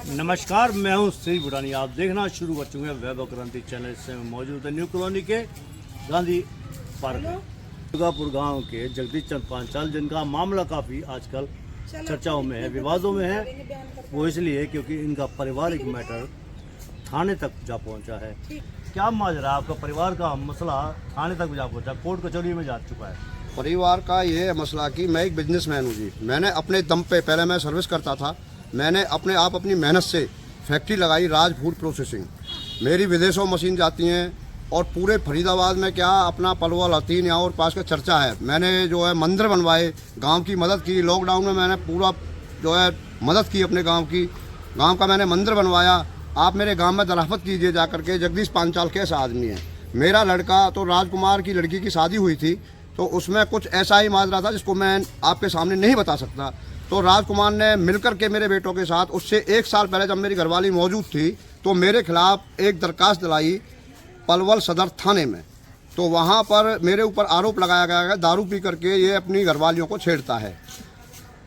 नमस्कार, मैं हूं श्री भूटानी। आप देखना शुरू कर चुके हैं वैभव क्रांति चैनल से मौजूद है न्यू कॉलोनी के गांधी पार्क में दुर्गापुर गांव के जगदीश चंद पांचाल, जिनका मामला काफ़ी आजकल चर्चाओं में है, विवादों में है। वो इसलिए क्योंकि इनका पारिवारिक मैटर थाने तक जा पहुंचा है। क्या माजरा आपका परिवार का मसला थाने तक जा पहुंचा, कोर्ट कचहरी में जा चुका है? परिवार का ये है मसला कि मैं एक बिजनेसमैन हूँ जी। मैंने अपने दम पे, पहले मैं सर्विस करता था, मैंने अपनी मेहनत से फैक्ट्री लगाई राज फूड प्रोसेसिंग। मेरी विदेशों मशीन जाती हैं और पूरे फरीदाबाद में क्या अपना पलवल हतीन यहाँ और पास का चर्चा है। मैंने जो है मंदिर बनवाए, गांव की मदद की। लॉकडाउन में मैंने पूरा जो है मदद की अपने गांव का मैंने मंदिर बनवाया। आप मेरे गांव में दराफत कीजिए जा करके, जगदीश पांचाल कैसा आदमी है। मेरा लड़का तो राजकुमार की लड़की की शादी हुई थी, तो उसमें कुछ ऐसा ही माजरा था जिसको मैं आपके सामने नहीं बता सकता। तो राजकुमार ने मिलकर के मेरे बेटों के साथ, उससे 1 साल पहले जब मेरी घरवाली मौजूद थी, तो मेरे खिलाफ एक दरखास्त दिलाई पलवल सदर थाने में। तो वहाँ पर मेरे ऊपर आरोप लगाया गया है दारू पी करके ये अपनी घरवालियों को छेड़ता है।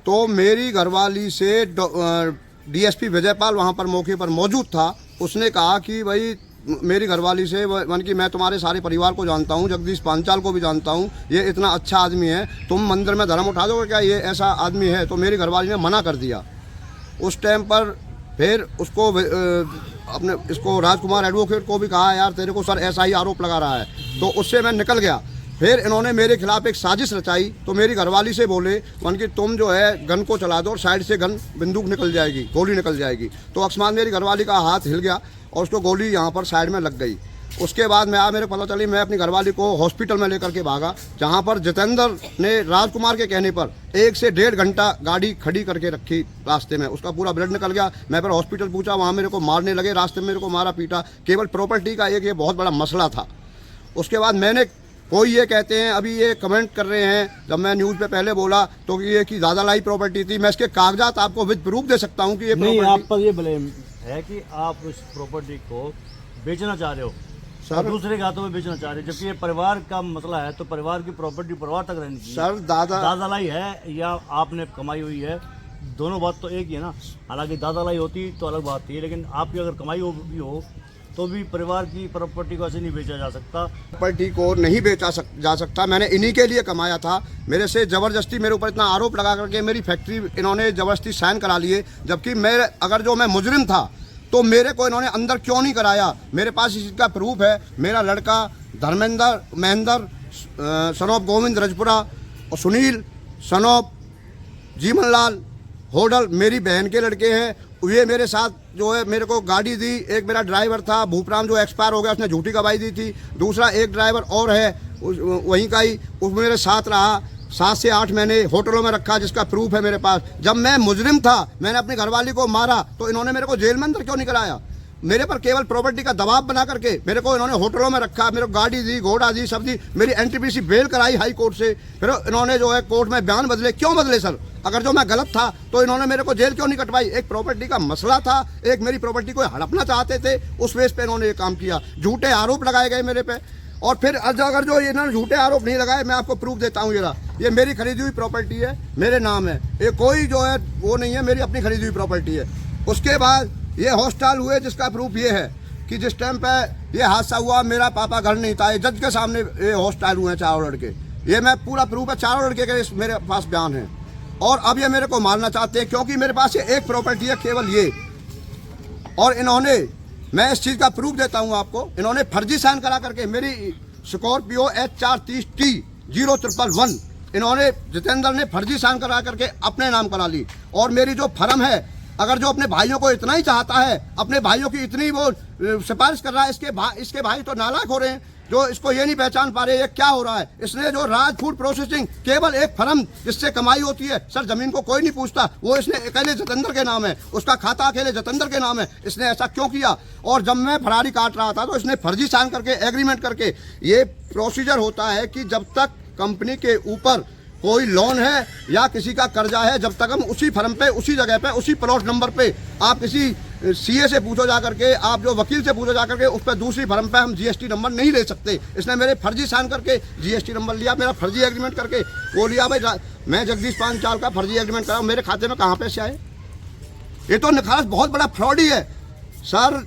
तो मेरी घरवाली से डीएसपी विजयपाल वहाँ पर मौके पर मौजूद था। उसने कहा कि भाई मेरी घरवाली से मन की मैं तुम्हारे सारे परिवार को जानता हूँ, जगदीश पांचाल को भी जानता हूँ, ये इतना अच्छा आदमी है, तुम मंदिर में धर्म उठा दोगे क्या, ये ऐसा आदमी है। तो मेरी घरवाली ने मना कर दिया। उस टाइम पर फिर उसको अपने इसको राजकुमार एडवोकेट को भी कहा, यार तेरे को सर ऐसा ही आरोप लगा रहा है। तो उससे मैं निकल गया। फिर इन्होंने मेरे खिलाफ एक साजिश रचाई। तो मेरी घरवाली से बोले मन की तुम जो है गन को चला दो और साइड से गन बंदूक निकल जाएगी, गोली निकल जाएगी। तो अकस्मात मेरी घरवाली का हाथ हिल गया और उसको गोली यहाँ पर साइड में लग गई। उसके बाद मेरे पता चली, मैं अपनी घरवाली को हॉस्पिटल में लेकर के भागा, जहाँ पर जितेंद्र ने राजकुमार के कहने पर 1 से 1.5 घंटा गाड़ी खड़ी करके रखी रास्ते में। उसका पूरा ब्लड निकल गया। मैं फिर हॉस्पिटल पूछा, वहाँ मेरे को मारने लगे, रास्ते में मेरे को मारा पीटा। केवल प्रॉपर्टी का एक ये बहुत बड़ा मसला था। उसके बाद मैंने कोई ये कहते हैं, अभी ये कमेंट कर रहे हैं, जब मैं न्यूज़ पे पहले बोला तो ये कि ज़्यादा लाई प्रॉपर्टी थी। मैं इसके कागजात आपको विद प्रूफ दे सकता हूँ कि ये नहीं, आप पर ये ब्लेम है कि आप उस प्रॉपर्टी को बेचना चाह रहे हो सर, दूसरे के हाथों में बेचना चाह रहे हो, जबकि ये परिवार का मसला है। तो परिवार की प्रॉपर्टी परिवार तक रहनी चाहिए सर। दादा लाई है या आपने कमाई हुई है, दोनों बात तो एक ही है ना। हालांकि दादा लाई होती तो अलग बात थी, लेकिन आपकी अगर कमाई भी हो तो भी परिवार की प्रॉपर्टी को ऐसे नहीं बेचा जा सकता। प्रॉपर्टी को नहीं बेचा जा सकता। मैंने इन्हीं के लिए कमाया था। मेरे से ज़बरदस्ती मेरे ऊपर इतना आरोप लगा करके मेरी फैक्ट्री इन्होंने ज़बरदस्ती साइन करा लिए, जबकि मैं मुजरिम था तो मेरे को इन्होंने अंदर क्यों नहीं कराया। मेरे पास इस चीज़ का प्रूफ है। मेरा लड़का धर्मेंद्र महेंद्र सनोप गोविंद रजपुरा और सुनील सनोप जीवनलाल होडल मेरी बहन के लड़के हैं। ये मेरे साथ जो है मेरे को गाड़ी दी। एक मेरा ड्राइवर था भूपराम, जो एक्सपायर हो गया, उसने झूठी गवाही दी थी। दूसरा एक ड्राइवर और है वहीं का ही, उस मेरे साथ रहा 7 से 8 महीने, होटलों में रखा, जिसका प्रूफ है मेरे पास। जब मैं मुजरिम था, मैंने अपनी घरवाली को मारा, तो इन्होंने मेरे को जेल में अंदर क्यों नहीं कराया। मेरे पर केवल प्रॉपर्टी का दबाव बना करके मेरे को इन्होंने होटलों में रखा, मेरे को गाड़ी दी, घोड़ा दी, सब दी। मेरी एनटीपीसी बेल कराई हाई कोर्ट से। फिर इन्होंने जो है कोर्ट में बयान बदले। क्यों बदले सर? अगर जो मैं गलत था तो इन्होंने मेरे को जेल क्यों नहीं कटवाई? एक प्रॉपर्टी का मसला था, एक मेरी प्रॉपर्टी को हड़पना चाहते थे, उस बेस पे इन्होंने ये काम किया। झूठे आरोप लगाए गए मेरे पे। और फिर अगर जो इन्होंने झूठे आरोप नहीं लगाए, मैं आपको प्रूफ देता हूँ। ये मेरी खरीदी हुई प्रॉपर्टी है, मेरे नाम है। ये कोई जो है वो नहीं है, मेरी अपनी खरीदी हुई प्रॉपर्टी है। उसके बाद ये हॉस्टल हुए, जिसका प्रूफ ये है कि जिस टाइम पे ये हादसा हुआ मेरा पापा घर नहीं था। जज के सामने ये हॉस्टल हुए हैं 4 लड़के। ये मैं पूरा प्रूफ है, 4 लड़के के मेरे पास बयान है। और अब ये मेरे को मारना चाहते हैं क्योंकि मेरे पास ये एक प्रॉपर्टी है, केवल ये। और इन्होंने, मैं इस चीज़ का प्रूफ देता हूँ आपको, इन्होंने फर्जी साइन करा करके मेरी स्कॉर्पियो H430T011 इन्होंने जितेंद्र ने फर्जी साइन करा करके अपने नाम करा ली। और मेरी जो फर्म है, अगर जो अपने भाइयों को इतना ही चाहता है, अपने भाइयों की इतनी वो सिफारिश कर रहा है, इसके भाई तो नालायक हो रहे हैं, जो इसको ये नहीं पहचान पा रहे ये क्या हो रहा है। इसने जो राज फूड प्रोसेसिंग, केवल एक फर्म जिससे कमाई होती है सर, जमीन को कोई नहीं पूछता, वो इसने अकेले जितेंद्र के नाम है, उसका खाता अकेले जितेंद्र के नाम है। इसने ऐसा क्यों किया? और जब मैं फरारी काट रहा था तो इसने फर्जी साइन करके एग्रीमेंट करके, ये प्रोसीजर होता है कि जब तक कंपनी के ऊपर कोई लोन है या किसी का कर्जा है, जब तक हम उसी फर्म पे, उसी जगह पे, उसी प्लॉट नंबर पे, आप किसी सीए से पूछो जा करके, आप जो वकील से पूछो जा करके, उस पर दूसरी फर्म पे हम जीएसटी नंबर नहीं ले सकते। इसने मेरे फर्जी साइन करके जीएसटी नंबर लिया, मेरा फर्जी एग्रीमेंट करके वो लिया। भाई मैं जगदीश पांचाल का फर्जी एग्रीमेंट करा, मेरे खाते में कहाँ पैसे आए? ये तो निखालस बहुत बड़ा फ्रॉड ही है सर।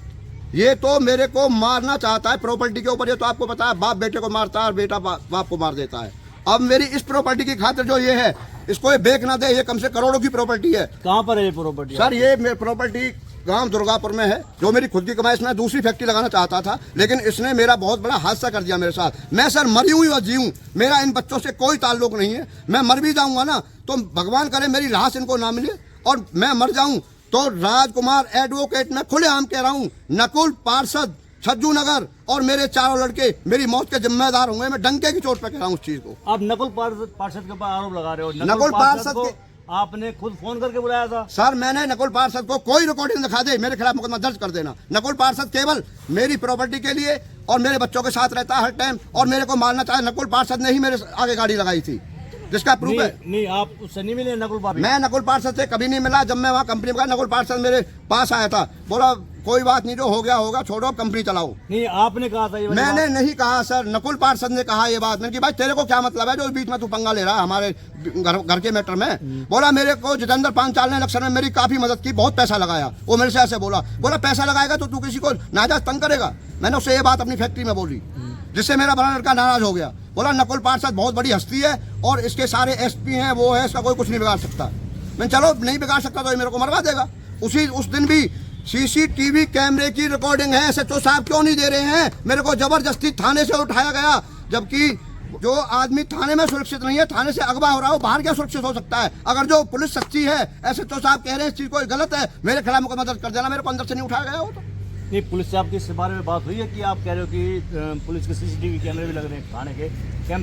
ये तो मेरे को मारना चाहता है प्रॉपर्टी के ऊपर। ये तो आपको पता है, बाप बेटे को मारता है और बेटा बाप को मार देता है। अब मेरी इस प्रॉपर्टी की खातिर जो ये है, इसको ये बेच ना दे। ये कम से करोड़ों की प्रॉपर्टी है। कहाँ पर है ये प्रॉपर्टी सर ये मेरी प्रॉपर्टी गांव दुर्गापुर में है, जो मेरी खुद की कमाई। इसमें दूसरी फैक्ट्री लगाना चाहता था, लेकिन इसने मेरा बहुत बड़ा हादसा कर दिया मेरे साथ। मैं सर मरी हुई और जीऊं, मेरा इन बच्चों से कोई ताल्लुक नहीं है। मैं मर भी जाऊंगा ना तो भगवान करे मेरी लाश इनको ना मिले, और मैं मर जाऊं तो राजकुमार एडवोकेट में खुलेआम कह रहा हूं, नकुल पार्षद छज्जू नगर और मेरे चारों लड़के मेरी मौत के जिम्मेदार होंगे। मैं डंके की चोट पे कह रहा हूं उस चीज को। आप नकुल पार्षद के ऊपर आरोप लगा रहे हो। नकुल पार्षद को के आपने खुद फोन करके बुलाया था? सर मैंने नकुल पार्षद को कोई रिकॉर्डिंग दिखा दे, मेरे खिलाफ मुकदमा दर्ज कर देना। नकुल पार्षद केवल मेरी प्रॉपर्टी के लिए और मेरे बच्चों के साथ रहता है हर टाइम, और मेरे को मारना चाहे। नकुल पार्षद ने ही मेरे आगे गाड़ी लगाई थी, जिसका प्रूफ है। नहीं, आप उससे नहीं मिले नकुल पार्षद? मैं नकुल पार्षद से कभी नहीं मिला। जब मैं वहाँ कंपनी में गया, नकुल पार्षद मेरे पास आया था, बोला कोई बात नहीं, जो हो गया होगा, छोड़ो, अब कंपनी चलाओ। नहीं, आपने कहा था ये? मैंने नहीं कहा सर, नकुल पार्षद ने कहा ये बात। मैंने कि भाई तेरे को क्या मतलब है जो इस बीच में तू पंगा ले रहा है हमारे घर के मैटर में? बोला मेरे को जितेंद्र पांचाल ने इलेक्शन में मेरी काफी मदद की, बहुत पैसा लगाया। वो मेरे से ऐसे बोला पैसा लगाएगा तो तू किसी को नाजायज तंग करेगा। मैंने उससे ये बात अपनी फैक्ट्री में बोली, जिससे मेरा बड़ा लड़का नाराज हो गया। बोला नकुल पार्षद बहुत बड़ी हस्ती है और इसके सारे एसपी हैं, वो है, इसका कोई कुछ नहीं बिगाड़ सकता। मैं चलो नहीं बिगाड़ सकता तो ये मेरे को मरवा देगा। उस दिन भी सीसीटीवी कैमरे की रिकॉर्डिंग है। एसएचओ साहब क्यों नहीं दे रहे हैं? मेरे को जबरदस्ती थाने से उठाया गया, जबकि जो आदमी थाने में सुरक्षित नहीं है, थाने से अगवा हो रहा हो, बाहर क्या सुरक्षित हो सकता है? अगर जो पुलिस सच्ची है, एसएचओ साहब कह रहे हैं इस चीज को गलत है, मेरे खिलाफ मुकदमा दर्ज कर देना। मेरे को अंदर से नहीं उठाया गया हो तो। नहीं, पुलिस से आपकी इस बारे में बात हुई है कि आप कह रहे हो कि पुलिस के सीसीटीवी कैमरे भी लग रहे हैं थाने के?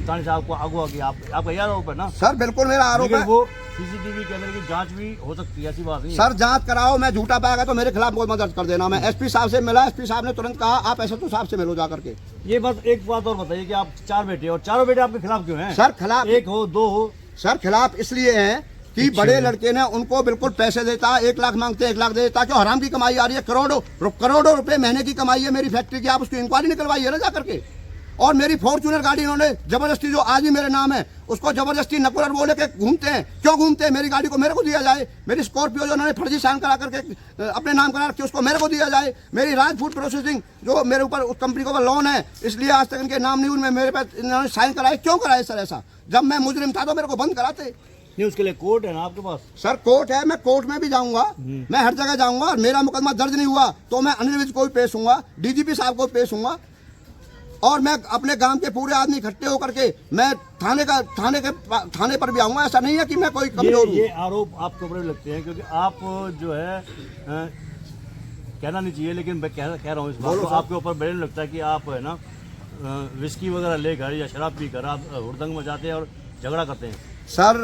थाने से आपको अगवा किया, आपका यह आरोप है ना? सर बिल्कुल मेरा आरोप है। वो सीसीटीवी कैमरे की जांच भी हो सकती है, ऐसी बात नहीं? सर जांच कराओ, मैं झूठा पाएगा तो मेरे खिलाफ मुकदमा दर्ज कर देना। मैं एसपी साहब से मिला, एसपी साहब ने तुरंत कहा आप एसएचओ साहब से मिलो जा करके। ये बात, एक बात और बताइए कि आप 4 बेटे, और चारों बेटे आपके खिलाफ क्यों हैं? सर खिलाफ एक हो, 2 हो? सर खिलाफ इसलिए हैं कि बड़े लड़के ने उनको बिल्कुल पैसे देता है, 1 लाख मांगते 1 लाख दे देता, कि हराम की कमाई आ रही है, करोड़ों रुपए महीने की कमाई है मेरी फैक्ट्री की। आप उसकी इंक्वायरी निकलवाइए ना जा करके। और मेरी फॉर्च्यूनर गाड़ी इन्होंने जबरदस्ती, जो आज ही मेरे नाम है, उसको जबरदस्ती नकुलर बोले के घूमते हैं। क्यों घूमते हैं? मेरी गाड़ी को मेरे को दिया जाए। मेरी स्कॉर्पियो जो उन्होंने फर्जी साइन करा करके अपने नाम करा रखी, उसको मेरे को दिया जाए। मेरी राज फूड प्रोसेसिंग जो मेरे ऊपर उस कंपनी के ऊपर लोन है, इसलिए आज तक इनके नाम नहीं हुए, मेरे पास इन्होंने साइन कराए। क्यों कराए सर ऐसा? जब मैं मुजरिम था तो मेरे को बंद कराते। नहीं, उसके लिए कोर्ट है ना आपके पास? सर कोर्ट है, मैं कोर्ट में भी जाऊंगा, मैं हर जगह जाऊंगा। और मेरा मुकदमा दर्ज नहीं हुआ तो मैं अनिल विज को भी पेश हूंगा, डीजीपी साहब को पेश हूंगा, और मैं अपने गांव के पूरे आदमी इकट्ठे होकर के मैं थाने पर भी आऊंगा। ऐसा नहीं है कि मैं कोई कमजोर हूं। ये आरोप आपके ऊपर भी लगते हैं, क्योंकि आप जो है कहना नहीं चाहिए, लेकिन मैं कह रहा हूँ इस बात को, आपके ऊपर बड़े लगता है कि आप है ना विस्की वगैरह लेकर या शराब पीकर आप हुड़दंग मचाते हैं और झगड़ा करते हैं। सर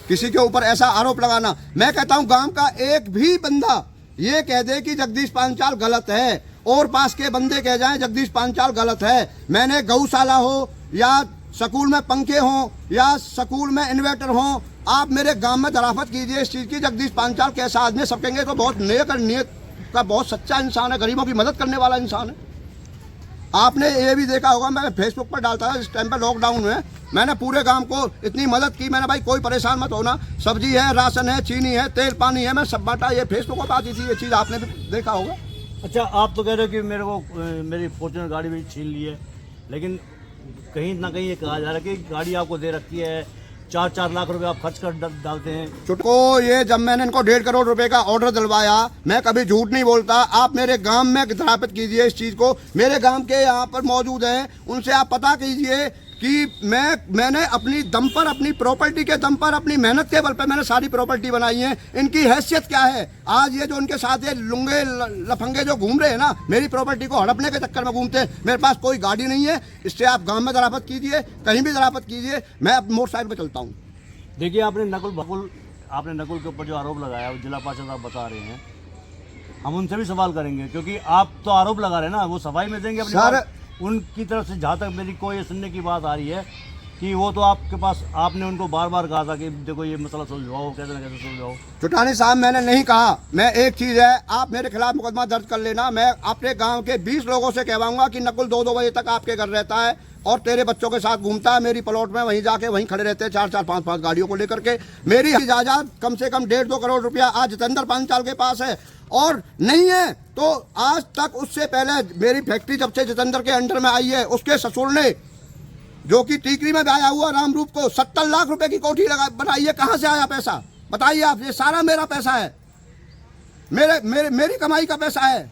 किसी के ऊपर ऐसा आरोप लगाना, मैं कहता हूं गांव का एक भी बंदा ये कह दे कि जगदीश पांचाल गलत है, और पास के बंदे कह जाएं जगदीश पांचाल गलत है। मैंने गौशाला हो या स्कूल में पंखे हो या स्कूल में इन्वर्टर हो, आप मेरे गांव में दराफत कीजिए इस चीज की, जगदीश पांचाल कैसा आदमी। सब कहेंगे तो बहुत नेक और नियत का बहुत सच्चा इंसान है, गरीबों की मदद करने वाला इंसान है। आपने ये भी देखा होगा, मैं फेसबुक पर डालता था इस टाइम पे लॉकडाउन में, मैंने पूरे गांव को इतनी मदद की। मैंने भाई कोई परेशान मत होना, सब्जी है, राशन है, चीनी है, तेल पानी है, मैं सब बांटा। ये फेसबुक पर आती थी, ये चीज़ आपने भी देखा होगा। अच्छा, आप तो कह रहे हो कि मेरे को मेरी फॉर्च्यूनर गाड़ी भी छीन ली है, लेकिन कहीं ना कहीं ये कहा जा रहा है कि गाड़ी आपको दे रखी है, 4-4 लाख रुपए आप खर्च कर डालते हैं। चुटको ये जब मैंने इनको 1.5 करोड़ रुपए का ऑर्डर दिलवाया, मैं कभी झूठ नहीं बोलता। आप मेरे गांव में स्थापित कीजिए इस चीज को, मेरे गांव के यहाँ पर मौजूद हैं, उनसे आप पता कीजिए कि मैंने अपनी दम पर, अपनी प्रॉपर्टी के दम पर, अपनी मेहनत के बल पर मैंने सारी प्रॉपर्टी बनाई है। इनकी हैसियत क्या है? आज ये जो उनके साथ ये लुंगे लफंगे जो घूम रहे हैं ना, मेरी प्रॉपर्टी को हड़पने के चक्कर में घूमते हैं। मेरे पास कोई गाड़ी नहीं है, इससे आप गांव में दराफत कीजिए, कहीं भी दराफत कीजिए, मैं अब मोटरसाइकिल पर चलता हूँ। देखिए, आपने नकुल के ऊपर जो आरोप लगाया वो जिला पार्षद आप बता रहे हैं, हम उनसे भी सवाल करेंगे, क्योंकि आप तो आरोप लगा रहे हैं ना, वो सफाई में देंगे अपनी सर बात। उनकी तरफ से जहाँ तक मेरी को ये सुनने की बात आ रही है कि वो तो आपके पास, आपने उनको बार बार कहा था कि देखो ये मसला सुलझाओ, कैसे ना कैसे सुलझाओ। चुटानी साहब मैंने नहीं कहा। मैं एक चीज़ है, आप मेरे खिलाफ मुकदमा दर्ज कर लेना, मैं अपने गांव के 20 लोगों से कहवाऊंगा कि नकुल 2-2 बजे तक आपके घर रहता है और तेरे बच्चों के साथ घूमता है, मेरी प्लॉट में वहीं जाके वहीं खड़े रहते हैं 4-4, 5-5 गाड़ियों को लेकर के। मेरी जायदाद कम से कम 1.5-2 करोड़ रुपया आज जितेंद्र पांचाल के पास है और नहीं है तो आज तक उससे पहले मेरी फैक्ट्री जब से जितेंद्र के अंडर में आई है, उसके ससुर ने जो कि टीकरी में आया हुआ रामरूप को 70 लाख रुपए की कोठी लगा बनाई है। कहाँ से आया पैसा बताइए आप? ये सारा मेरा पैसा है, मेरी कमाई का पैसा है।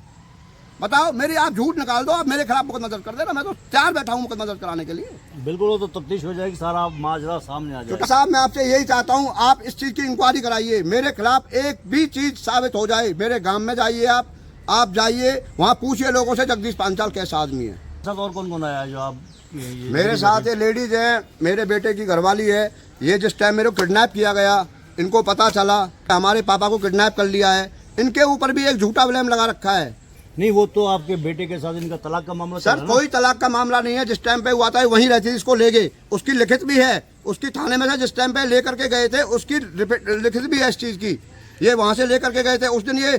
बताओ, मेरी आप झूठ निकाल दो, आप मेरे खिलाफ मुकदमा दर्ज कर देना, मैं तो तैयार बैठा हूँ मुकदमा दर्ज कराने के लिए। बिल्कुल, वो तो तफ्तीश हो जाएगी, सारा माजरा सामने आ छोटा जाएगा। साहब, मैं आपसे यही चाहता हूँ, आप इस चीज़ की इंक्वायरी कराइए, मेरे खिलाफ एक भी चीज़ साबित हो जाए। मेरे गांव में जाइए, आप जाइए, वहाँ पूछिए लोगों से जगदीश पांचाल कैसा आदमी है। साथ और कौन कौन आया है जो आप मेरे साथ ये लेडीज है, मेरे बेटे की घरवाली है। ये जिस टाइम मेरे को किडनैप किया गया, इनको पता चला कि हमारे पापा को किडनैप कर लिया है, इनके ऊपर भी एक झूठा ब्लेम लगा रखा है। नहीं, वो तो आपके बेटे के साथ इनका तलाक का मामला सर कोई तलाक का मामला नहीं है, जिस टाइम पे हुआ था वहीं रहती थी, इसको ले गए, उसकी लिखित भी है, उसकी थाने में से जिस टाइम पे लेकर के गए थे उसकी लिखित भी है इस चीज़ की। ये वहाँ से लेकर के गए थे उस दिन, ये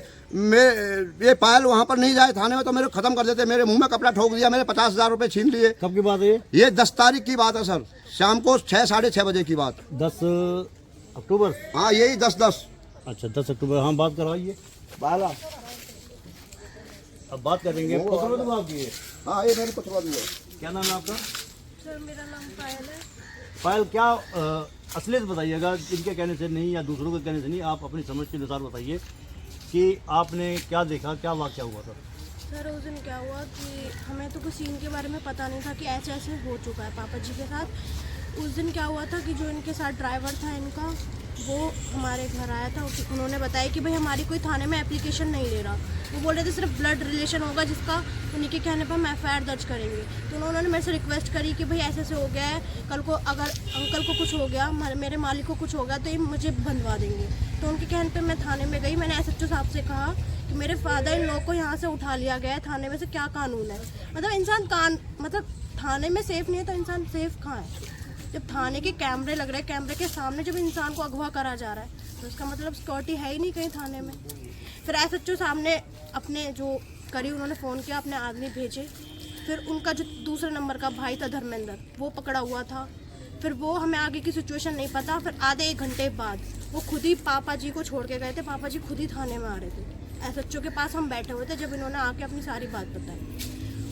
पायल वहाँ पर नहीं जाए थाने में तो मेरे खत्म कर देते, मेरे मुंह में कपड़ा ठोक दिया, मेरे 50,000 रुपये छीन लिए। कब की बात है ये 10 तारीख की बात है सर, शाम को 6-6:30 बजे की बात। 10 अक्टूबर? हाँ यही 10-10। अच्छा 10 अक्टूबर। हाँ बात करवाइए, बाला अब बात करेंगे। पुत्र तो आपकी है? हाँ ये मेरे पुत्र है। क्या नाम है आपका? सर मेरा नाम पायल है। पायल, क्या असलियत बताइएगा, इनके कहने से नहीं या दूसरों के कहने से नहीं, आप अपनी समझ के अनुसार बताइए कि आपने क्या देखा, क्या वाक़या हुआ था। सर उस दिन क्या हुआ कि हमें तो कुछ सीन के बारे में पता नहीं था कि ऐसे ऐसे हो चुका है पापा जी के साथ। उस दिन क्या हुआ था कि जो इनके साथ ड्राइवर था इनका, वो हमारे घर आया था। उन्होंने बताया कि भाई हमारी कोई थाने में एप्लीकेशन नहीं ले रहा, वो बोल रहे थे सिर्फ ब्लड रिलेशन होगा जिसका उन्हीं के कहने पर हम एफआईआर दर्ज करेंगे। तो उन्होंने मेरे से रिक्वेस्ट करी कि भाई ऐसे ऐसे हो गया है, कल को अगर अंकल को कुछ हो गया, मेरे मालिक को कुछ हो गया तो ये मुझे बंधवा देंगे। तो उनके कहने पे मैं थाने में गई। मैंने एसएचओ साहब से कहा कि मेरे फादर इन लोग को यहाँ से उठा लिया गया है, थाने में से क्या कानून है? मतलब इंसान मतलब थाने में सेफ नहीं है तो इंसान सेफ कहाँ है? जब थाने के कैमरे लग रहे हैं, कैमरे के सामने जब इंसान को अगवा करा जा रहा है तो उसका मतलब सिक्योरिटी है ही नहीं कहीं थाने में। फिर एसएचओ सामने अपने जो करी, उन्होंने फ़ोन किया, अपने आदमी भेजे। फिर उनका जो दूसरे नंबर का भाई था धर्मेंद्र, वो पकड़ा हुआ था। फिर वो हमें आगे की सिचुएशन नहीं पता। फिर आधे 1 घंटे बाद वो खुद ही पापा जी को छोड़ के गए थे। पापा जी खुद ही थाने में आ रहे थे, एसएचओ के पास हम बैठे हुए थे जब इन्होंने आके अपनी सारी बात बताई।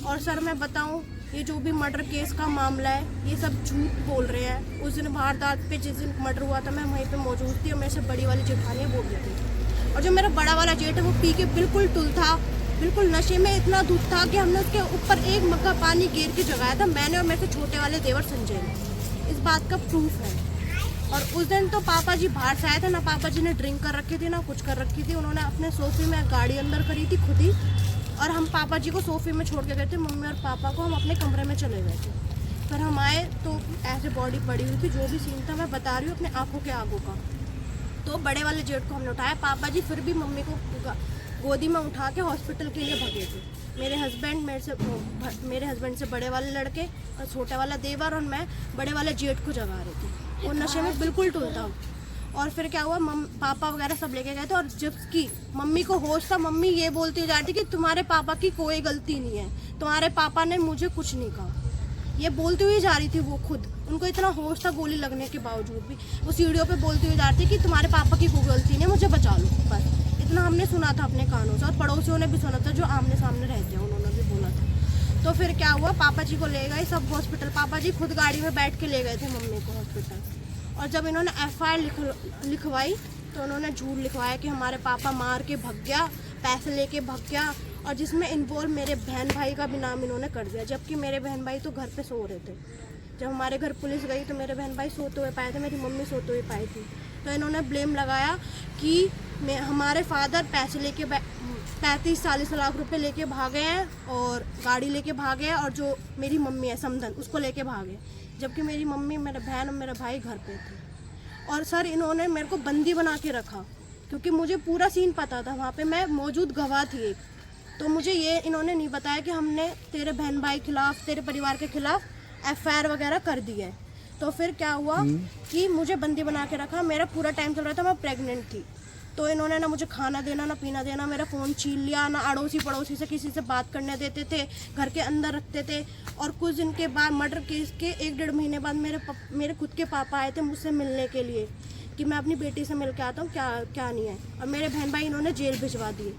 और सर मैं बताऊं, ये जो भी मर्डर केस का मामला है ये सब झूठ बोल रहे हैं। उस दिन वारदात पे जिस दिन मर्डर हुआ था मैं वहीं पे मौजूद थी और मेरे से बड़ी वाली जेठानी बोल रही थी। और जो मेरा बड़ा वाला जेठ है वो पी के बिल्कुल टुल था, बिल्कुल नशे में इतना दूध था कि हमने उसके ऊपर 1 मग्गा पानी गिर के जगाया था, मैंने और मेरे से छोटे वाले देवर संजय ने। इस बात का प्रूफ है। और उस दिन तो पापा जी बाहर से आए थे, ना पापा जी ने ड्रिंक कर रखी थी ना कुछ कर रखी थी। उन्होंने अपने सोफे में गाड़ी अंदर करी थी खुद ही, और हम पापा जी को सोफे में छोड़ के गए थे। मम्मी और पापा को हम अपने कमरे में चले गए थे। फिर हम आए तो ऐसे बॉडी पड़ी हुई थी, जो भी सीन था मैं बता रही हूँ अपने आंखों के आगों का। तो बड़े वाले जेठ को हमने उठाया, पापा जी फिर भी मम्मी को गोदी में उठा के हॉस्पिटल के लिए भगे थे। मेरे हस्बैंड से बड़े वाले लड़के और छोटे वाला देवर और मैं बड़े वाले जेठ को जगा रहे थे। वो नशे में बिल्कुल टूटा। और फिर क्या हुआ, पापा वगैरह सब लेके गए थे। और जबकि मम्मी को होश था, मम्मी ये बोलती जा रही थी कि तुम्हारे पापा की कोई गलती नहीं है, तुम्हारे पापा ने मुझे कुछ नहीं कहा, ये बोलती हुई जा रही थी वो खुद। उनको इतना होश था गोली लगने के बावजूद भी, वो सीढ़ियों पे बोलती हुई जा रही थी कि तुम्हारे पापा की कोई गलती नहीं है, मुझे बचा लो। बस इतना हमने सुना था अपने कानों से, और पड़ोसियों ने भी सुना था जो आमने सामने रहते हैं, उन्होंने भी बोला था। तो फिर क्या हुआ, पापा जी को ले गए सब हॉस्पिटल। पापा जी खुद गाड़ी में बैठ के ले गए थे मम्मी को हॉस्पिटल। और जब इन्होंने एफआईआर लिखवाई तो उन्होंने झूठ लिखवाया कि हमारे पापा मार के भग गया, पैसे लेके भग गया, और जिसमें इन्वॉल्व मेरे बहन भाई का भी नाम इन्होंने कर दिया। जबकि मेरे बहन भाई तो घर पे सो रहे थे। जब हमारे घर पुलिस गई तो मेरे बहन भाई सोते हुए पाए थे, मेरी मम्मी सोते हुए पाई थी। तो इन्होंने ब्लेम लगाया कि हमारे फादर पैसे लेके 35-40 लाख रुपए लेके भागे हैं और गाड़ी लेके भागे हैं, और जो मेरी मम्मी है समधन उसको लेके भागे, जबकि मेरी मम्मी, मेरा बहन और मेरा भाई घर पे थे। और सर इन्होंने मेरे को बंदी बना के रखा, क्योंकि मुझे पूरा सीन पता था, वहाँ पे मैं मौजूद गवाह थी एक। तो मुझे ये इन्होंने नहीं बताया कि हमने तेरे बहन भाई खिलाफ, तेरे परिवार के खिलाफ एफआईआर वगैरह कर दी है। तो फिर क्या हुआ कि मुझे बंदी बना के रखा, मेरा पूरा टाइम चल रहा था, मैं प्रेग्नेंट थी। तो इन्होंने ना मुझे खाना देना ना पीना देना, मेरा फ़ोन छीन लिया, ना अड़ोसी पड़ोसी से किसी से बात करने देते थे, घर के अंदर रखते थे। और कुछ दिन के बाद मर्डर केस के 1-1.5 महीने बाद मेरे खुद के पापा आए थे मुझसे मिलने के लिए कि मैं अपनी बेटी से मिल के आता हूँ, क्या नहीं है। और मेरे बहन भाई इन्होंने जेल भिजवा दिए,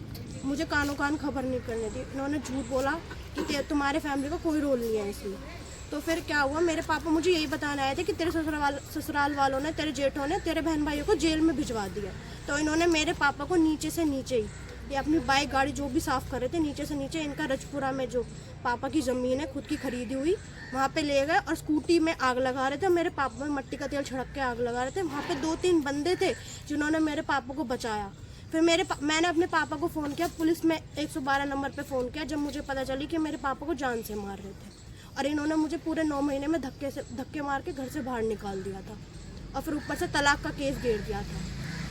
मुझे कानों कान खबर नहीं करने दी। इन्होंने झूठ बोला कि तुम्हारे फैमिली का कोई रोल नहीं है इसमें। तो फिर क्या हुआ, मेरे पापा मुझे यही बताने आए थे कि तेरे ससुराल वालों ने, तेरे जेठों ने तेरे बहन भाइयों को जेल में भिजवा दिया। तो इन्होंने मेरे पापा को नीचे से नीचे ही, ये अपनी बाइक गाड़ी जो भी साफ़ कर रहे थे, नीचे से नीचे इनका रजपुरा में जो पापा की ज़मीन है खुद की खरीदी हुई, वहाँ पे ले गए और स्कूटी में आग लगा रहे थे। मेरे पापा में मट्टी का तेल छिड़क के आग लगा रहे थे। वहाँ पे 2-3 बंदे थे जिन्होंने मेरे पापा को बचाया। फिर मैंने अपने पापा को फ़ोन किया, पुलिस में 112 नंबर पे फ़ोन किया, जब मुझे पता चली कि मेरे पापा को जान से मार रहे थे। और इन्होंने मुझे पूरे 9 महीने में धक्के मार के घर से बाहर निकाल दिया था। और फिर ऊपर से तलाक का केस घेर दिया था।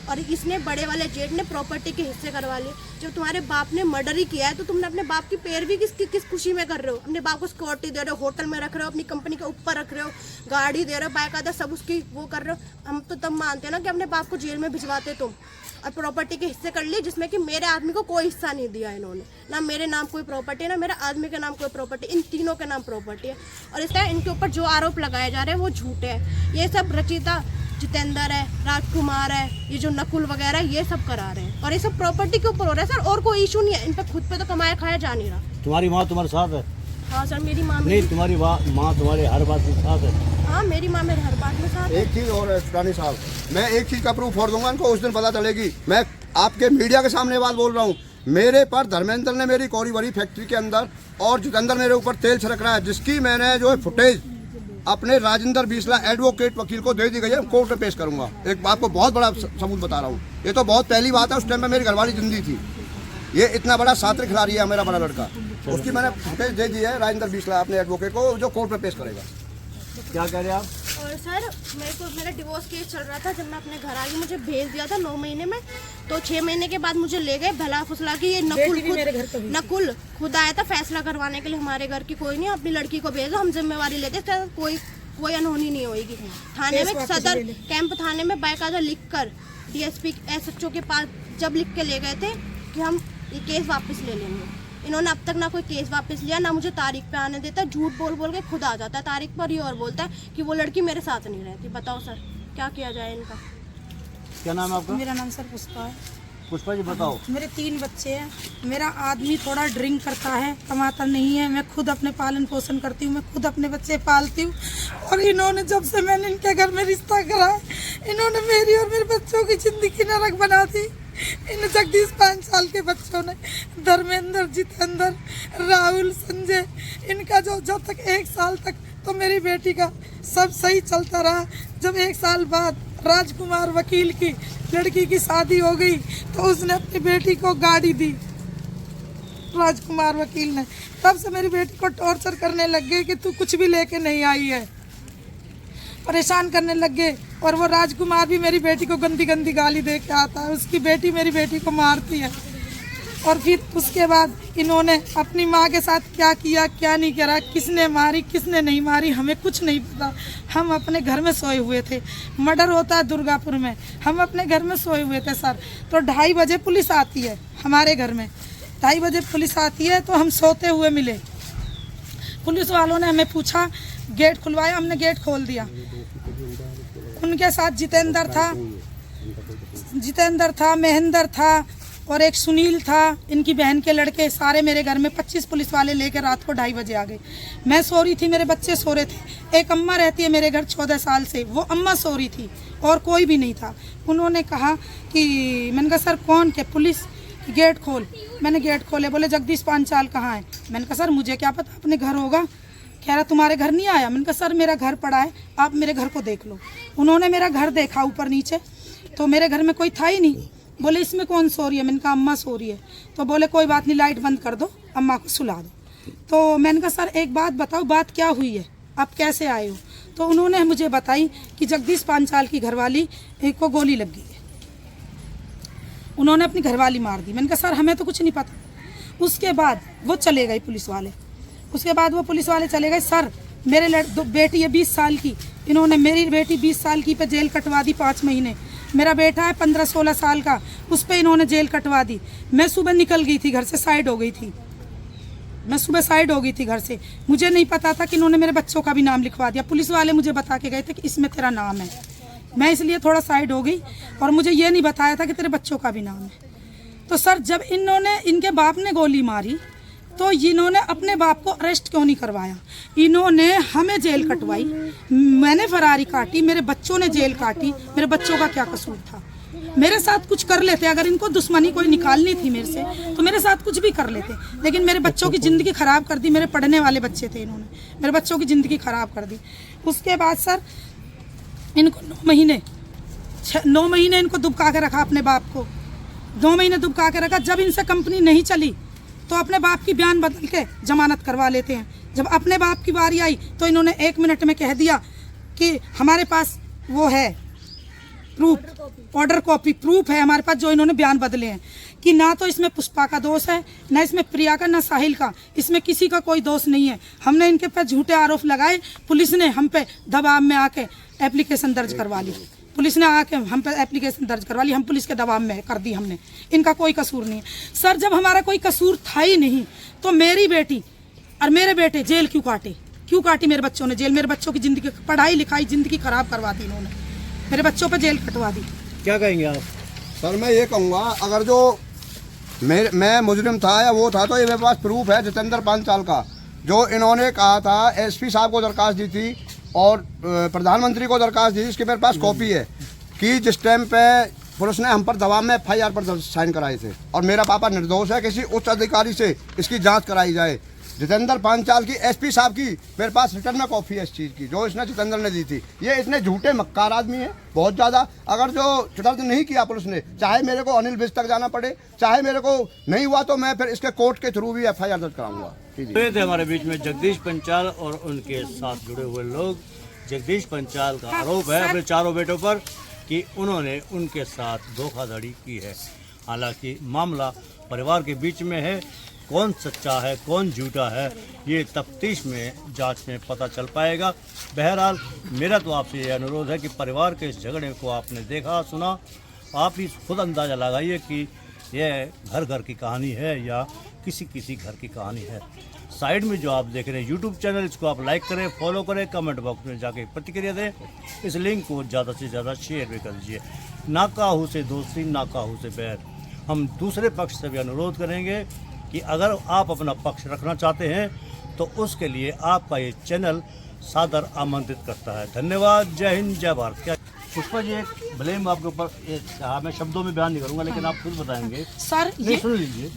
और इसने बड़े वाले जेठ ने प्रॉपर्टी के हिस्से करवा लिए। जब तुम्हारे बाप ने मर्डर ही किया है तो तुमने अपने बाप की पैरवी किस खुशी में कर रहे हो? अपने बाप को सिक्योरिटी दे रहे हो, होटल में रख रहे हो, अपनी कंपनी के ऊपर रख रहे हो, गाड़ी दे रहे हो, बाकायदा सब उसकी वो कर रहे हो। हम तो तब मानते हैं ना कि अपने बाप को जेल में भिजवाते तुम। और प्रॉपर्टी के हिस्से कर लिए जिसमें कि मेरे आदमी को कोई हिस्सा नहीं दिया इन्होंने। ना मेरे नाम कोई प्रॉपर्टी है, ना मेरे आदमी के नाम कोई प्रॉपर्टी, इन तीनों के नाम प्रॉपर्टी है। और इस तरह इनके ऊपर जो आरोप लगाए जा रहे हैं वो झूठे हैं। ये सब रचिता, जितेंद्र है, राजकुमार है, ये जो नकुल वगैरह है, ये सब करा रहे हैं। और ये सब प्रॉपर्टी के ऊपर हो रहा है सर, और कोई इशू नहीं है। इन पर खुद पे तो कमाया खाया जा नहीं रहा। तुम्हारी माँ तुम्हारे साथ है? हाँ सर, मेरी माँ नहीं, तुम्हारी माँ तुम्हारे हर बात के साथ है? हाँ, मेरी माँ मेरे हर बात में साथ है। एक चीज़ और है सुडानी साहब, मैं एक चीज़ का प्रूफ और दूंगा, इनको उस दिन पता चलेगी। मैं आपके मीडिया के सामने बात बोल रहा हूँ। मेरे पर धर्मेंद्र ने मेरी कोरीबरी फैक्ट्री के अंदर और जितेंद्र मेरे ऊपर तेल छिड़क रहा है, जिसकी मैंने जो है फुटेज अपने राजेंद्र बीसला एडवोकेट वकील को दे दी गई है। कोर्ट में पेश करूंगा। एक बात को बहुत बड़ा सबूत बता रहा हूँ। ये तो बहुत पहली बात है, उस टाइम में मेरी घरवाली जिंदी थी। ये इतना बड़ा सात्र खिलाड़ी है मेरा बड़ा लड़का, उसकी मैंने फुटेज दे दी है राजेंद्र बीसला अपने एडवोकेट को, जो कोर्ट में पेश करेगा। क्या कह रहे हैं आप? और सर, मेरा डिवोर्स केस चल रहा था। जब मैं अपने घर आई, मुझे भेज दिया था 9 महीने में। तो 6 महीने के बाद मुझे ले गए भला फुसला के। ये नकुल खुद आया था फैसला करवाने के लिए, हमारे घर की कोई नहीं, अपनी लड़की को भेजो, हम जिम्मेवारी लेते। कोई अनहोनी नहीं होगी। थाने में, सदर कैंप थाने में बाकायदा लिख कर DSP SHO के पास जब लिख के ले गए थे कि हम ये केस वापस ले लेंगे। इन्होंने अब तक ना कोई केस वापस लिया, ना मुझे तारीख पे आने देता। झूठ बोल के खुद आ जाता है तारीख पर ही और बोलता है कि वो लड़की मेरे साथ नहीं रहती। बताओ सर, क्या किया जाए इनका? क्या नाम है आपका? मेरा नाम सर पुष्पा है। पुष्पा जी बताओ। मेरे 3 बच्चे हैं। मेरा आदमी थोड़ा ड्रिंक करता है, कमाता नहीं है। मैं खुद अपने पालन पोषण करती हूँ, मैं खुद अपने बच्चे पालती हूँ। और इन्होंने, जब से मैंने इनके घर में रिश्ता करा, इन्होंने मेरी और मेरे बच्चों की जिंदगी नरक बना दी। इन जगदीश 5 साल के बच्चों ने, धर्मेंद्र, जितेंद्र, राहुल, संजय, इनका जब तक 1 साल तक तो मेरी बेटी का सब सही चलता रहा। जब 1 साल बाद राजकुमार वकील की लड़की की शादी हो गई तो उसने अपनी बेटी को गाड़ी दी, राजकुमार वकील ने। तब से मेरी बेटी को टॉर्चर करने लग गए कि तू कुछ भी लेके नहीं आई है, परेशान करने लग गए। और वो राजकुमार भी मेरी बेटी को गंदी गंदी गाली दे के आता है। उसकी बेटी मेरी बेटी को मारती है। और फिर उसके बाद इन्होंने अपनी माँ के साथ क्या किया, क्या नहीं करा, किसने मारी, किसने नहीं मारी, हमें कुछ नहीं पता। हम अपने घर में सोए हुए थे। मर्डर होता है दुर्गापुर में, हम अपने घर में सोए हुए थे सर। तो 2:30 बजे पुलिस आती है हमारे घर में। 2:30 बजे पुलिस आती है तो हम सोते हुए मिले। पुलिस वालों ने हमें पूछा, गेट खुलवाया, हमने गेट खोल दिया। उनके साथ जितेंद्र था, महेंद्र था और एक सुनील था। इनकी बहन के लड़के सारे मेरे घर में 25 पुलिस वाले लेकर रात को 2:30 बजे आ गए। मैं सो रही थी, मेरे बच्चे सो रहे थे। एक अम्मा रहती है मेरे घर 14 साल से, वो अम्मा सो रही थी और कोई भी नहीं था। उन्होंने कहा कि, मैंने कहा सर कौन? के पुलिस, गेट खोल। मैंने गेट खोले। बोले जगदीश पांचाल कहाँ है? मैंने कहा सर मुझे क्या पता, अपने घर होगा। कह रहा तुम्हारे घर नहीं आया? मैंने कहा सर मेरा घर पड़ा है, आप मेरे घर को देख लो। उन्होंने मेरा घर देखा ऊपर नीचे, तो मेरे घर में कोई था ही नहीं। बोले इसमें कौन सो रही है? मैंने कहा अम्मा सो रही है। तो बोले कोई बात नहीं, लाइट बंद कर दो, अम्मा को सुला दो। तो मैंने कहा सर एक बात बताओ, बात क्या हुई है, आप कैसे आए हो? तो उन्होंने मुझे बताई कि जगदीश पांचाल की घरवाली को गोली लग गई है, उन्होंने अपनी घरवाली मार दी। मैंने कहा सर हमें तो कुछ नहीं पता। उसके बाद वो चले गए पुलिस वाले। उसके बाद वो पुलिस वाले चले गए। सर मेरे बेटी है 20 साल की, इन्होंने मेरी बेटी 20 साल की पे जेल कटवा दी 5 महीने। मेरा बेटा है 15-16 साल का, उस पर इन्होंने जेल कटवा दी। मैं सुबह निकल गई थी घर से, साइड हो गई थी, मैं सुबह साइड हो गई थी घर से। मुझे नहीं पता था कि इन्होंने मेरे बच्चों का भी नाम लिखवा दिया। पुलिस वाले मुझे बता के गए थे कि इसमें तेरा नाम है, मैं इसलिए थोड़ा साइड हो गई, और मुझे ये नहीं बताया था कि तेरे बच्चों का भी नाम है। तो सर, जब इनके बाप ने गोली मारी तो इन्होंने अपने बाप को अरेस्ट क्यों नहीं करवाया? इन्होंने हमें जेल कटवाई, मैंने फरारी काटी, मेरे बच्चों ने जेल काटी। मेरे बच्चों का क्या कसूर था? मेरे साथ कुछ कर लेते, अगर इनको दुश्मनी कोई निकालनी थी मेरे से तो मेरे साथ कुछ भी कर लेते, लेकिन मेरे बच्चों की ज़िंदगी ख़राब कर दी। मेरे पढ़ने वाले बच्चे थे, इन्होंने मेरे बच्चों की ज़िंदगी ख़राब कर दी। उसके बाद सर, इनको 9 महीने इनको दुबका के रखा, अपने बाप को 2 महीने दुबका के रखा। जब इनसे कंपनी नहीं चली तो अपने बाप की बयान बदल के जमानत करवा लेते हैं। जब अपने बाप की बारी आई तो इन्होंने 1 मिनट में कह दिया कि हमारे पास वो है प्रूफ, ऑर्डर कॉपी प्रूफ है हमारे पास, जो इन्होंने बयान बदले हैं कि ना तो इसमें पुष्पा का दोष है, ना इसमें प्रिया का, ना साहिल का, इसमें किसी का कोई दोष नहीं है। हमने इनके पे झूठे आरोप लगाए, पुलिस ने हम पे दबाव में आके एप्लीकेशन दर्ज करवा ली। पुलिस ने आके हम पे एप्लीकेशन दर्ज करवा ली, हम पुलिस के दबाव में कर दी हमने। इनका कोई कसूर नहीं है। सर, जब हमारा कोई कसूर था ही नहीं तो मेरी बेटी और मेरे बेटे जेल क्यों काटी मेरे बच्चों ने जेल? मेरे बच्चों की ज़िंदगी, पढ़ाई लिखाई, ज़िंदगी ख़राब करवा दी इन्होंने, मेरे बच्चों पर जेल कटवा दी। क्या कहेंगे आप? सर, मैं ये कहूँगा, अगर जो मैं मुजरिम था या वो था, तो ये मेरे पास प्रूफ है जितेंद्र 5 साल का, जो इन्होंने कहा था, एसपी साहब को दरखास्त दी थी और प्रधानमंत्री को दरखास्त दी, इसकी मेरे पास कॉपी है कि जिस टाइम पे पुलिस ने हम पर दबाव में FIR पर साइन कराए थे, और मेरा पापा निर्दोष है, किसी उच्च अधिकारी से इसकी जांच कराई जाए। जितेंद्र 5 साल की एसपी साहब की मेरे पास रिटर्न में कॉपी है इस चीज़ की, जो इसने जितेंद्र ने दी थी। ये इतने झूठे मक्कार आदमी है बहुत ज़्यादा। अगर जो चुटर्द नहीं किया पुलिस ने, चाहे मेरे को अनिल विज तक जाना पड़े, चाहे मेरे को नहीं हुआ तो मैं फिर इसके कोर्ट के थ्रू भी FIR दर्ज कराऊंगा। ये थे हमारे बीच में जगदीश पंचाल और उनके साथ जुड़े हुए लोग। जगदीश पंचाल का आरोप है अपने चारों बेटों पर कि उन्होंने उनके साथ धोखाधड़ी की है। हालांकि मामला परिवार के बीच में है, कौन सच्चा है कौन झूठा है ये तफ्तीश में, जांच में पता चल पाएगा। बहरहाल मेरा तो आपसे ये अनुरोध है कि परिवार के इस झगड़े को आपने देखा सुना, आप ही खुद अंदाज़ा लगाइए कि यह घर की कहानी है या किसी घर की कहानी है। साइड में जो आप देख रहे हैं यूट्यूब चैनल, इसको आप लाइक करें, फॉलो करें, कमेंट बॉक्स में जाके प्रतिक्रिया दें। इस लिंक को ज़्यादा से ज़्यादा शेयर भी कर दीजिए। ना काहू से दोस्ती, ना काहू से बैर। हम दूसरे पक्ष से भी अनुरोध करेंगे कि अगर आप अपना पक्ष रखना चाहते हैं तो उसके लिए आपका ये चैनल सादर आमंत्रित करता है। धन्यवाद। जय हिंद, जय भारत। क्या पुष्पा जी, एक ब्लेम आपके ऊपर, मैं शब्दों में बयान नहीं करूँगा, लेकिन आप खुद बताएंगे सर। ये सुन लीजिए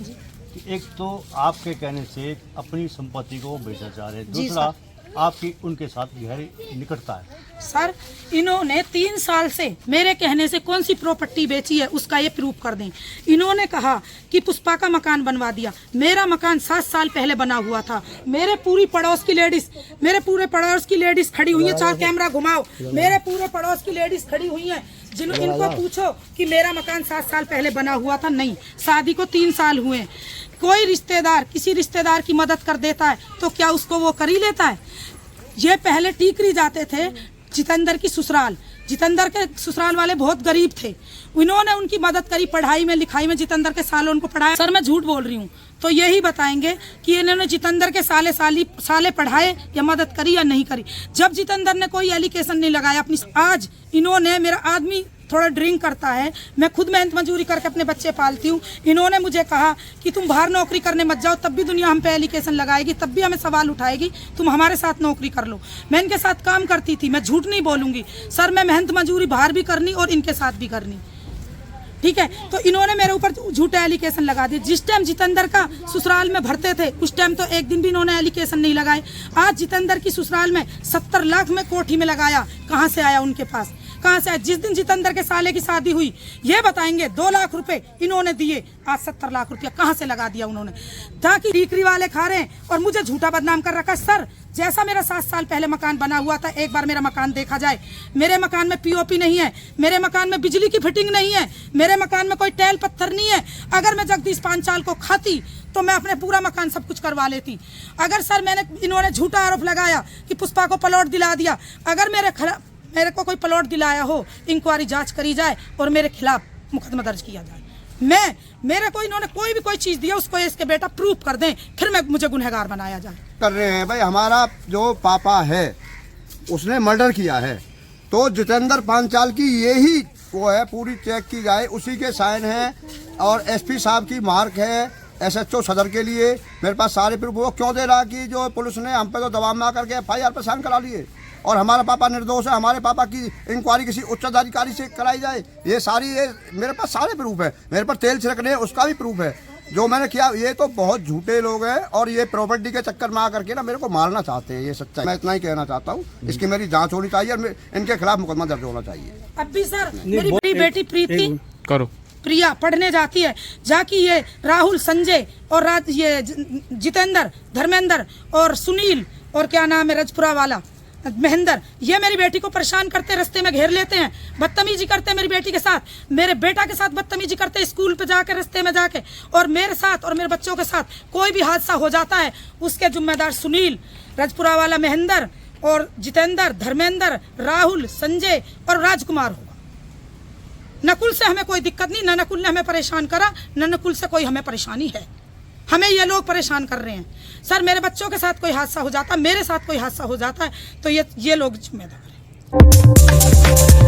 कि एक तो आपके कहने से अपनी संपत्ति को बेचना चाह रहे हैं, दूसरा आपकी उनके साथ गहरी निकटता है। सर, इन्होंने 3 साल से मेरे कहने से कौन सी प्रॉपर्टी बेची है उसका ये प्रूफ कर दें। इन्होंने कहा कि पुष्पा का मकान बनवा दिया। मेरा मकान 7 साल पहले बना हुआ था। मेरे पूरे पड़ोस की लेडीज खड़ी हुई हैं। 4 कैमरा घुमाओ, मेरे पूरे पड़ोस की लेडीज खड़ी हुई हैं। इनको पूछो कि मेरा मकान 7 साल पहले बना हुआ था। नहीं, शादी को 3 साल हुए। कोई रिश्तेदार किसी रिश्तेदार की मदद कर देता है तो क्या उसको वो कर ही लेता है? ये पहले टीकरी जाते थे जितेंद्र की ससुराल। जितेंद्र के ससुराल वाले बहुत गरीब थे, इन्होंने उनकी मदद करी पढ़ाई में लिखाई में। जितेंद्र के सालों उनको पढ़ाया। सर, मैं झूठ बोल रही हूँ तो यही बताएंगे कि इन्होंने जितेंद्र के साले पढ़ाए या मदद करी या नहीं करी। जब जितेंद्र ने कोई एलिगेशन नहीं लगाया अपनी, आज इन्होंने, मेरा आदमी थोड़ा ड्रिंक करता है, मैं खुद मेहनत मजदूरी करके अपने बच्चे पालती हूँ। इन्होंने मुझे कहा कि तुम बाहर नौकरी करने मत जाओ, तब भी दुनिया हम पे एलिगेशन लगाएगी, तब भी हमें सवाल उठाएगी, तुम हमारे साथ नौकरी कर लो। मैं इनके साथ काम करती थी, मैं झूठ नहीं बोलूँगी सर। मैं मेहनत मजदूरी बाहर भी करनी और इनके साथ भी करनी, ठीक है। तो इन्होंने मेरे ऊपर झूठे एलिगेशन लगा दिए। जिस टाइम जितेंद्र का ससुराल में भरते थे उस टाइम तो एक दिन भी इन्होंने एलिगेशन नहीं लगाए। आज जितेंद्र की ससुराल में 70 लाख में कोठी में लगाया, कहाँ से आया उनके पास, कहाँ से आया? जिस दिन जितेंद्र के साले की शादी हुई ये बताएंगे 2 लाख रुपए इन्होंने दिए, आज 70 लाख रुपया कहाँ से लगा दिया उन्होंने, ताकि टीकरी वाले खा रहे हैं और मुझे झूठा बदनाम कर रखा। सर, जैसा मेरा 7 साल पहले मकान बना हुआ था, एक बार मेरा मकान देखा जाए। मेरे मकान में POP नहीं है, मेरे मकान में बिजली की फिटिंग नहीं है, मेरे मकान में कोई टैल पत्थर नहीं है। अगर मैं जगदीश पांचाल को खाती तो मैं अपने पूरा मकान सब कुछ करवा लेती। अगर सर इन्होंने झूठा आरोप लगाया कि पुष्पा को प्लॉट दिला दिया, अगर मेरे को कोई प्लॉट दिलाया हो, इंक्वायरी जांच करी जाए और मेरे खिलाफ मुकदमा दर्ज किया जाए। मेरे को इन्होंने कोई चीज दिया उसको इसके बेटा प्रूफ कर दें, फिर मुझे गुनहगार बनाया जाए। कर रहे हैं भाई, हमारा जो पापा है उसने मर्डर किया है, तो जितेंद्र पांचाल की यही वो है, पूरी चेक की जाए, उसी के साइन हैं और एसपी साहब की मार्क है एसएचओ सदर के लिए। मेरे पास सारे प्रूफ। वो क्यों दे रहा कि जो पुलिस ने हम पे तो दबाव में आकर के FIR पे साइन करा लिए और हमारा पापा निर्दोष है, हमारे पापा की इंक्वायरी किसी उच्च अधिकारी से कराई जाए। ये मेरे पास सारे प्रूफ है, मेरे पर तेल छिड़कने है उसका भी प्रूफ है जो मैंने किया। ये तो बहुत झूठे लोग हैं और ये प्रॉपर्टी के चक्कर में आकर के ना मेरे को मारना चाहते हैं, ये सच्चाई। मैं इतना ही कहना चाहता हूँ, इसकी मेरी जांच होनी चाहिए और इनके खिलाफ मुकदमा दर्ज होना चाहिए। अब भी सर मेरी बड़ी बेटी प्रीति करो प्रिया पढ़ने जाती है, जाकि ये राहुल, संजय और ये जितेंद्र, धर्मेंद्र और सुनील और क्या नाम है रजपुरा वाला महेंद्र, ये मेरी बेटी को परेशान करते, रास्ते में घेर लेते हैं, बदतमीजी करते हैं मेरी बेटी के साथ, मेरे बेटा के साथ बदतमीजी करते हैं स्कूल पे जाके, रास्ते में जाके, और मेरे साथ और मेरे बच्चों के साथ कोई भी हादसा हो जाता है उसके जिम्मेदार सुनील, रजपुरा वाला महेंद्र और जितेंद्र, धर्मेंद्र, राहुल, संजय और राजकुमार होगा। नकुल से हमें कोई दिक्कत नहीं, न नकुल ने हमें परेशान करा, न नकुल से कोई हमें परेशानी है। हमें ये लोग परेशान कर रहे हैं। सर मेरे बच्चों के साथ कोई हादसा हो जाता, मेरे साथ कोई हादसा हो जाता है तो ये लोग जिम्मेदार हैं।